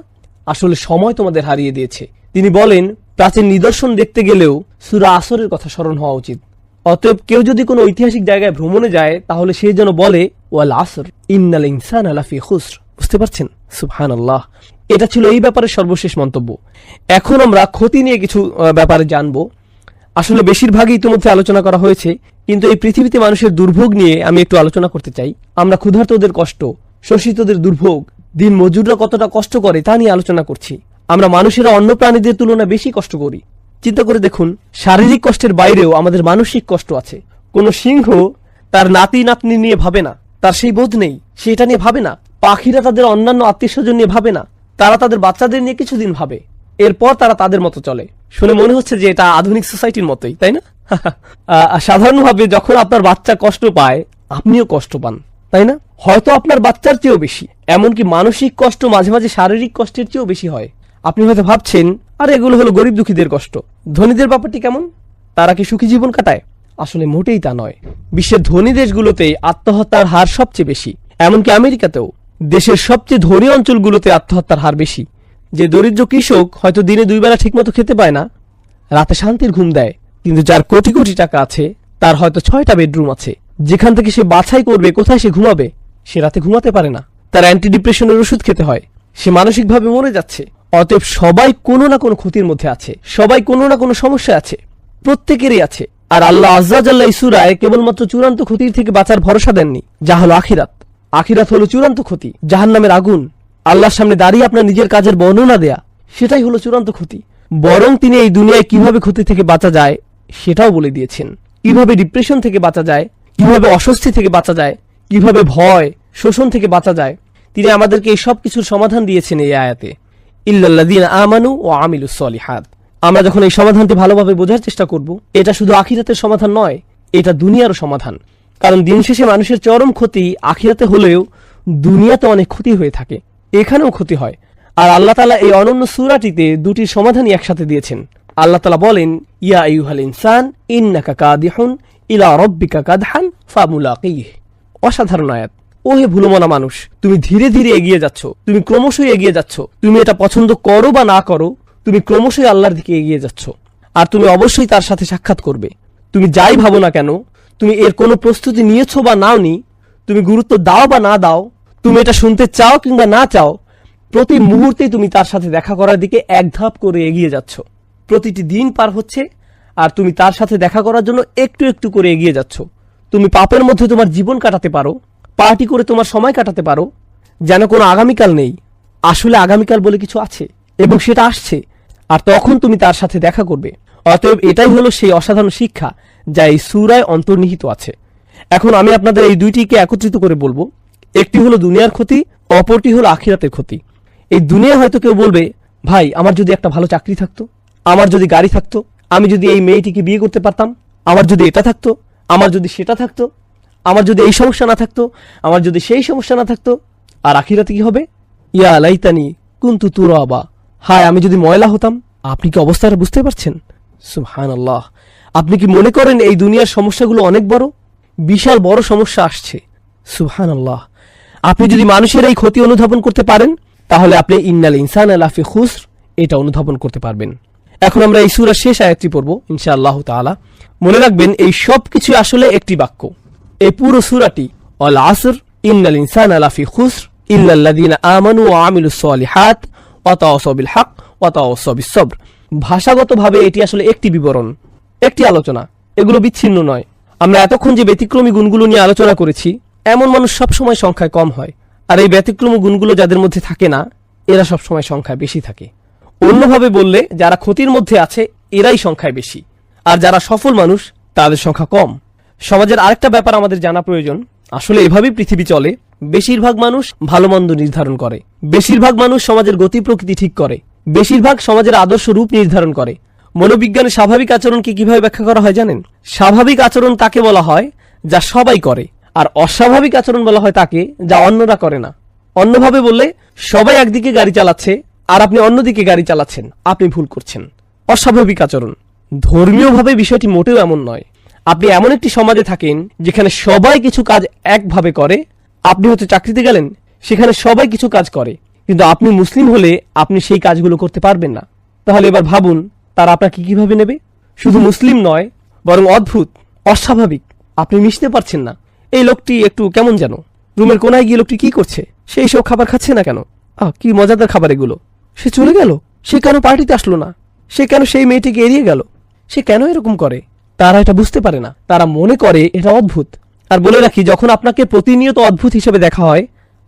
Speaker 2: আসলে সময় তোমাদের হারিয়ে দিয়েছে। তিনি বলেন প্রাচীন নিদর্শন দেখতে গেলেও সূরা আসরের কথা স্মরণ হওয়া উচিত। অতএব কেউ যদি কোনো ঐতিহাসিক জায়গায় ভ্রমণে যায়, তাহলে সে যেন বলে ওয়াল আসর ইন্নাল ইনসানা লাফি খুসর। বুঝতে পারছেন? সুবহানাল্লাহ। এটা ছিল এই ব্যাপারে সর্বশেষ মন্তব্য। এখন আমরা ক্ষতি নিয়ে কিছু ব্যাপারে জানবো। আসলে বেশিরভাগই ইতিমধ্যে আলোচনা করা হয়েছে, কিন্তু এই পৃথিবীতে মানুষের দুর্ভোগ নিয়ে আমি একটু আলোচনা করতে চাই। আমরা ক্ষুধার্তদের কষ্ট, শোষিতদের দুর্ভোগ, দিন মজুররা কতটা কষ্ট করে তা নিয়ে আলোচনা করছি। আমরা মানুষেরা অন্য প্রাণীদের তুলনায় বেশি কষ্ট করি। চিন্তা করে দেখুন, শারীরিক কষ্টের বাইরেও আমাদের মানসিক কষ্ট আছে। কোন সিংহ তার নাতি নাতনি নিয়ে ভাবে না, তার সেই বোধ নেই, সে এটা নিয়ে ভাবে না। পাখিরা তাদের অন্যান্য আত্মীয় স্বজন নিয়ে ভাবে না, তারা তাদের বাচ্চাদের নিয়ে কিছুদিন ভাবে, এরপর তারা তাদের মতো চলে। শুনে মনে হচ্ছে যে এটা আধুনিক সোসাইটির মতোই, তাই না? সাধারণভাবে যখন আপনার বাচ্চা কষ্ট পায়, আপনিও কষ্ট পান, তাই না? হয়তো আপনার বাচ্চার চেয়েও বেশি। এমনকি মানসিক কষ্ট মাঝে মাঝে শারীরিক কষ্টের চেয়েও বেশি হয়। আপনি হয়তো ভাবছেন আর এগুলো হলো গরিব দুঃখীদের কষ্ট, ধনীদের ব্যাপারটি কেমন? তারা কি সুখী জীবন কাটায়? আসলে মোটেই তা নয়। বিশ্বের ধনী দেশগুলোতে আত্মহত্যার হার সবচেয়ে বেশি, এমনকি আমেরিকাতেও। দেশের সবচেয়ে ধনী অঞ্চলগুলোতে আত্মহত্যার হার বেশি। যে দরিদ্র কৃষক হয়তো দিনে 2 বেলা ঠিকমতো খেতে পায় না, রাতে শান্তির ঘুম দেয়, কিন্তু যার কোটি কোটি টাকা আছে তার হয়তো 6টা বেডরুম আছে, যেখান থেকে সে বাছাই করবে কোথায় সে ঘুমাবে, সে রাতে ঘুমাতে পারে না, তার অ্যান্টি ডিপ্রেশনের ওষুধ খেতে হয়, সে মানসিকভাবে মরে যাচ্ছে। অতএব সবাই কোনো না কোনো ক্ষতির মধ্যে আছে, সবাই কোনো না কোনো সমস্যা আছে, প্রত্যেকেরই আছে। আর আল্লাহ আজ্জা জাল্লা এই সূরায় কেবলমাত্র চূড়ান্ত ক্ষতির থেকে বাঁচার ভরসা দেননি, যা হলো আখিরাত। আখিরাত হলো চূড়ান্ত ক্ষতি, জাহান্নামের আগুন, আল্লাহর সামনে দাঁড়িয়ে আপনার নিজের কাজের বর্ণনা দেয়া, সেটাই হলো চূড়ান্ত ক্ষতি। বরং তিনি এই দুনিয়ায় কিভাবে ক্ষতি থেকে বাঁচা যায় সেটাও বলে দিয়েছেন, কিভাবে ডিপ্রেশন থেকে বাঁচা যায়, কিভাবে অস্বস্তি থেকে বাঁচা যায়, কিভাবে ভয় শোষণ থেকে বাঁচা যায়। তিনি আমাদেরকে এই সব কিছুর সমাধান দিয়েছেন এই আয়াতে, ইল্লাল্লাযীনা আমানু ওয়া আমিলুস সলিহাত। আমরা যখন এই সমাধানটি ভালোভাবে বোঝার চেষ্টা করব, এটা শুধু আখিরাতের সমাধান নয়, এটা দুনিয়ারও সমাধান। কারণ দিন শেষে মানুষের চরম ক্ষতি আখিরাতে হলেও দুনিয়াতে অনেক ক্ষতি হয়ে থাকে, এখানেও ক্ষতি হয়। আর আল্লাহ তাআলা এই অনন্য সূরাটিতে দুটির সমাধানই একসাথে দিয়েছেন। আল্লাহ তাআলা বলেন, ইয়া আইয়ুহাল ইনসান ইন্নাকা কাদিহুন ইলা রাব্বিকা কাদহান ফামুলাকিহ। অসাধারণ আয়াত। ও হে ভুলমনা মানুষ, তুমি ধীরে ধীরে এগিয়ে যাচ্ছ, তুমি ক্রমশই এগিয়ে যাচ্ছ। তুমি এটা পছন্দ করো বা না করো, তুমি ক্রমশই আল্লাহর দিকে এগিয়ে যাচ্ছ, আর তুমি অবশ্যই তার সাথে সাক্ষাৎ করবে। তুমি যাই ভাবো না কেন, তুমি এর কোনো প্রস্তুতি নিয়েছো বা নাওনি, তুমি গুরুত্ব দাও বা না দাও, তুমি এটা শুনতে চাও কিংবা না চাও, প্রতি মুহূর্তেই তুমি তার সাথে দেখা করার দিকে এক ধাপ করে এগিয়ে যাচ্ছ। প্রতিটি দিন পার হচ্ছে আর তুমি তার সাথে দেখা করার জন্য একটু একটু করে এগিয়ে যাচ্ছ। তুমি পাপের মধ্যে তোমার জীবন কাটাতে পারো, পার্টি করে তোমার সময় কাটাতে পারো, যেন কোনো আগামীকাল নেই। আসলে আগামীকাল বলে কিছু আছে এবং সেটা আসছে, আর তখন তুমি তার সাথে দেখা করবে। অতএব এটাই হলো সেই অসাধারণ শিক্ষা যা এই সূরায় অন্তর্নিহিত আছে। এখন আমি আপনাদের এই দুইটিকে একত্রিত করে বলবো, একটি হলো দুনিয়ার ক্ষতি, অপরটি হলো আখিরাতের ক্ষতি। এই দুনিয়া হয়তো কেউ বলবে, ভাই আমার যদি একটা ভালো চাকরি থাকতো, আমার যদি গাড়ি থাকতো, আমি যদি এই মেয়েটিকে বিয়ে করতে পারতাম, আমার যদি এটা থাকতো, আমার যদি সেটা থাকতো, আমার যদি এই সমস্যা না থাকতো, আমার যদি সেই সমস্যা না থাকতো। আর আখিরাতে কি হবে? ইয়া লাইতানি কুনতু তুরাবা, হায় আমি যদি ময়লা হতাম। আপনি কি অবস্থাটা বুঝতে পারছেন? সুবহানাল্লাহ। আপনি কি মনে করেন এই দুনিয়ার সমস্যাগুলো অনেক বড়? বিশাল বড় সমস্যা আসছে। সুবহানাল্লাহ। আপনি যদি মানুষের এই ক্ষতি অনুধাবন করতে পারেন, তাহলে আপনি ইন্নাল ইনসানা লাফি খুসর এটা অনুধাবন করতে পারবেন। এখন আমরা এই সূরার শেষ আয়াতটি পড়ব ইনশাআল্লাহ তাআলা। মনে রাখবেন এই সব কিছু আসলে একটি বাক্য। এই পুরো সূরাটি আল আসর ইন্নাল ইনসানা লাফি খুসর ইল্লাল্লাযীনা আমানু ওয়া আমিলুস সলিহাত ওয়া তাওয়াসাউ বিল হক ওয়া তাওয়াসাউ বিস সবর। ভাষাগতভাবে এটি আসলে একটি বিবরণ, একটি আলোচনা, এগুলো বিচ্ছিন্ন নয়। আমরা এতক্ষণ যে ব্যতিক্রমী গুণগুলো নিয়ে আলোচনা করেছি, এমন মানুষ সবসময় সংখ্যায় কম হয়, আর এই ব্যতিক্রমী গুণগুলো যাদের মধ্যে থাকে না, এরা সবসময় সংখ্যায় বেশি থাকে। অন্যভাবে বললে, যারা ক্ষতির মধ্যে আছে এরাই সংখ্যায় বেশি, আর যারা সফল মানুষ তাদের সংখ্যা কম। সমাজের আরেকটা ব্যাপার আমাদের জানা প্রয়োজন, আসলে এভাবেই পৃথিবী চলে। বেশিরভাগ মানুষ ভালো মন্দ নির্ধারণ করে, বেশিরভাগ মানুষ সমাজের গতি প্রকৃতি ঠিক করে, বেশিরভাগ সমাজের আদর্শ রূপ নির্ধারণ করে। মনোবিজ্ঞানে স্বাভাবিক আচরণকে কিভাবে ব্যাখ্যা করা হয় জানেন? স্বাভাবিক আচরণ তাকে বলা হয় যা সবাই করে, আর অস্বাভাবিক আচরণ বলা হয় তাকে যা অন্যরা করে না। অন্যভাবে বললে, সবাই একদিকে গাড়ি চালাচ্ছে আর আপনি অন্যদিকে গাড়ি চালাচ্ছেন, আপনি ভুল করছেন। অস্বাভাবিক আচরণ। ধর্মীয়ভাবে বিষয়টি মোটেও এমন নয়। আপনি এমন একটি সমাজে থাকেন যেখানে সবাই কিছু কাজ একভাবে করে, আপনি হয়তো চাকরিতে গেলেন, সেখানে সবাই কিছু কাজ করে, কিন্তু আপনি মুসলিম হলে আপনি সেই কাজগুলো করতে পারবেন না। তাহলে এবার ভাবুন, তারা আপনাকে কিভাবে নেবে? শুধু মুসলিম নয়, বরং অদ্ভুত, অস্বাভাবিক। আপনি মিশতে পারছেন না। এই লোকটি একটু কেমন যেন, রুমের কোনায় গিয়ে লোকটি কি করছে? সেই সব খাবার খাচ্ছে না কেন? কি মজাদার খাবার এগুলো। সে চলে গেল, সে কেন পার্টিতে আসলো না? সে কেন সেই মেয়েটিকে এড়িয়ে গেল? সে কেন এরকম করে? তারা এটা বুঝতে পারে না, তারা মনে করে এটা অদ্ভুত। আর বলে রাখি, যখন আপনাকে প্রতিনিয়ত অদ্ভুত হিসেবে দেখা হয়,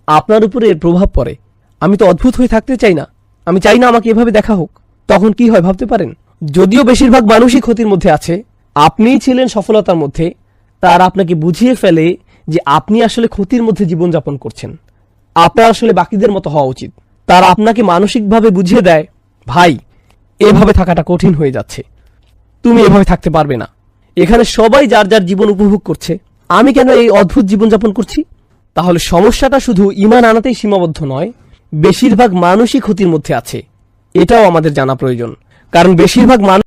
Speaker 2: আপনার উপরে এর প্রভাব পড়ে। আমি তো অদ্ভুত হয়ে থাকতে চাই না, আমি চাই না আমাকে এভাবে দেখা হোক। তখন কি হয় ভাবতে পারেন? যদিও বেশিরভাগ মানুষই ক্ষতির মধ্যে আছে, আপনিই ছিলেন সফলতার মধ্যে, তারা আপনাকে বুঝিয়ে ফেলে যে আপনি আসলে ক্ষতির মধ্যে জীবনযাপন করছেন, আপনার আসলে বাকিদের মতো হওয়া উচিত। তারা আপনাকে মানসিকভাবে বুঝিয়ে দেয়, ভাই এভাবে থাকাটা কঠিন হয়ে যাচ্ছে, তুমি এভাবে থাকতে পারবে না। এখানে সবাই যার যার জীবন উপভোগ করছে, আমি কেন এই অদ্ভুত জীবনযাপন করছি? তাহলে সমস্যাটা শুধু ঈমান আনাতেই সীমাবদ্ধ নয়, বেশিরভাগ মানুষই ক্ষতির মধ্যে আছে, এটাও আমাদের জানা প্রয়োজন। কারণ বেশিরভাগ মানুষ